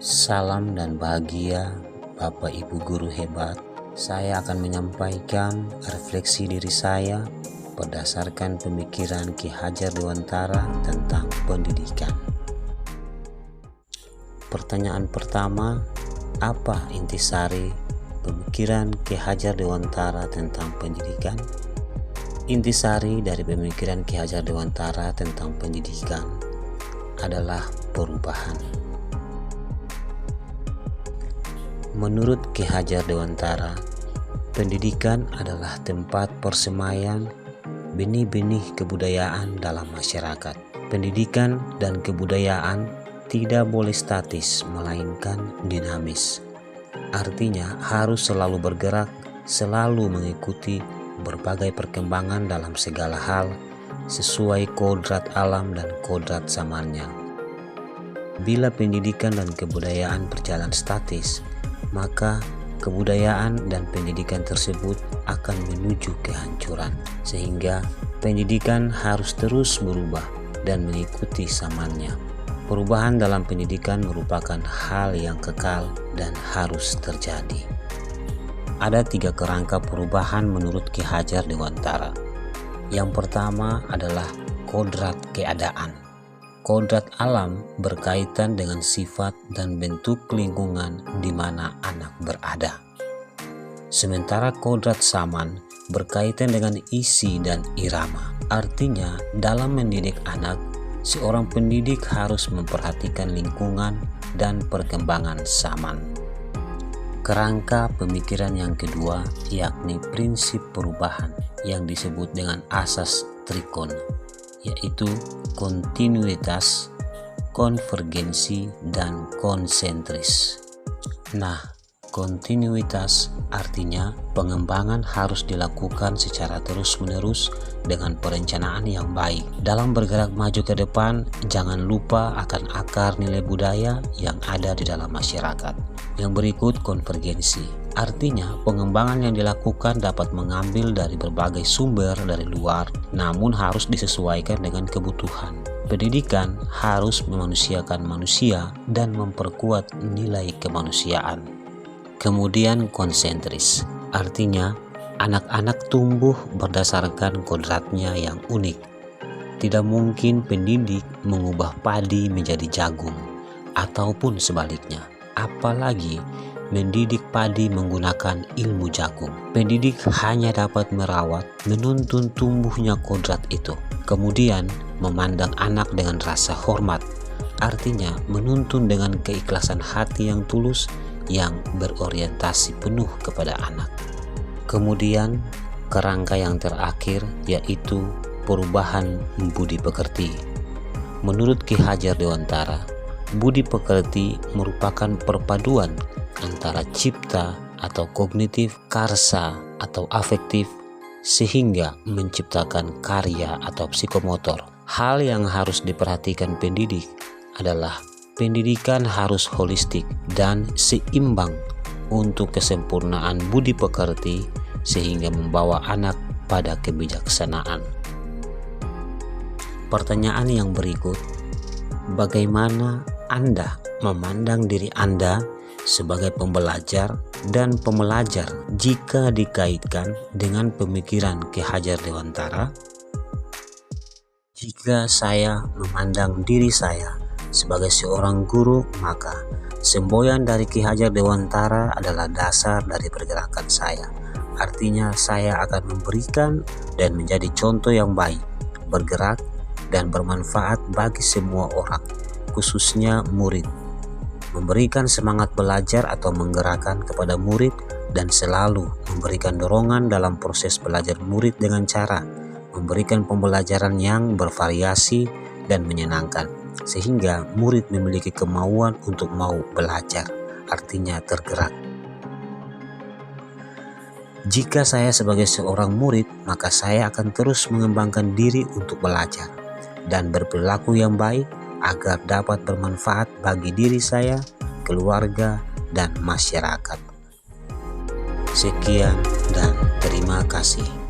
Salam dan bahagia Bapak Ibu guru hebat. Saya akan menyampaikan refleksi diri saya berdasarkan pemikiran Ki Hajar Dewantara tentang pendidikan. Pertanyaan pertama, apa intisari pemikiran Ki Hajar Dewantara tentang pendidikan? Intisari dari pemikiran Ki Hajar Dewantara tentang pendidikan adalah perubahan. Menurut Ki Hajar Dewantara, pendidikan adalah tempat persemaian benih-benih kebudayaan dalam masyarakat. Pendidikan dan kebudayaan tidak boleh statis, melainkan dinamis. Artinya harus selalu bergerak, selalu mengikuti berbagai perkembangan dalam segala hal sesuai kodrat alam dan kodrat zamannya. Bila pendidikan dan kebudayaan berjalan statis, maka kebudayaan dan pendidikan tersebut akan menuju kehancuran, sehingga pendidikan harus terus berubah dan mengikuti zamannya. Perubahan dalam pendidikan merupakan hal yang kekal dan harus terjadi. Ada 3 kerangka perubahan menurut Ki Hajar Dewantara. Yang pertama adalah kodrat keadaan. Kodrat alam berkaitan dengan sifat dan bentuk lingkungan di mana anak berada. Sementara kodrat zaman berkaitan dengan isi dan irama. Artinya, dalam mendidik anak, seorang pendidik harus memperhatikan lingkungan dan perkembangan zaman. Kerangka pemikiran yang kedua yakni prinsip perubahan yang disebut dengan asas trikon, yaitu kontinuitas, konvergensi, dan konsentris. Nah, kontinuitas artinya pengembangan harus dilakukan secara terus-menerus dengan perencanaan yang baik. Dalam bergerak maju ke depan, jangan lupa akan akar nilai budaya yang ada di dalam masyarakat. Yang berikut konvergensi. Artinya, pengembangan yang dilakukan dapat mengambil dari berbagai sumber dari luar, namun harus disesuaikan dengan kebutuhan. Pendidikan harus memanusiakan manusia dan memperkuat nilai kemanusiaan. Kemudian konsentris. Artinya, anak-anak tumbuh berdasarkan kodratnya yang unik. Tidak mungkin pendidik mengubah padi menjadi jagung, ataupun sebaliknya. Apalagi mendidik padi menggunakan ilmu jagung. Pendidik hanya dapat merawat, menuntun tumbuhnya kodrat itu. Kemudian memandang anak dengan rasa hormat. Artinya menuntun dengan keikhlasan hati yang tulus yang berorientasi penuh kepada anak. Kemudian kerangka yang terakhir yaitu perubahan budi pekerti. Menurut Ki Hajar Dewantara, budi pekerti merupakan perpaduan antara cipta atau kognitif, karsa atau afektif, sehingga menciptakan karya atau psikomotor. Hal yang harus diperhatikan pendidik adalah pendidikan harus holistik dan seimbang untuk kesempurnaan budi pekerti sehingga membawa anak pada kebijaksanaan. Pertanyaan yang berikut, bagaimana Anda memandang diri Anda sebagai pembelajar dan pemelajar jika dikaitkan dengan pemikiran Ki Hajar Dewantara? Jika saya memandang diri saya sebagai seorang guru, maka semboyan dari Ki Hajar Dewantara adalah dasar dari pergerakan saya. Artinya saya akan memberikan dan menjadi contoh yang baik, bergerak dan bermanfaat bagi semua orang, khususnya murid. Memberikan semangat belajar atau menggerakkan kepada murid dan selalu memberikan dorongan dalam proses belajar murid dengan cara memberikan pembelajaran yang bervariasi dan menyenangkan, sehingga murid memiliki kemauan untuk mau belajar, artinya tergerak. Jika saya sebagai seorang murid, maka saya akan terus mengembangkan diri untuk belajar dan berperilaku yang baik agar dapat bermanfaat bagi diri saya, keluarga, dan masyarakat. Sekian dan terima kasih.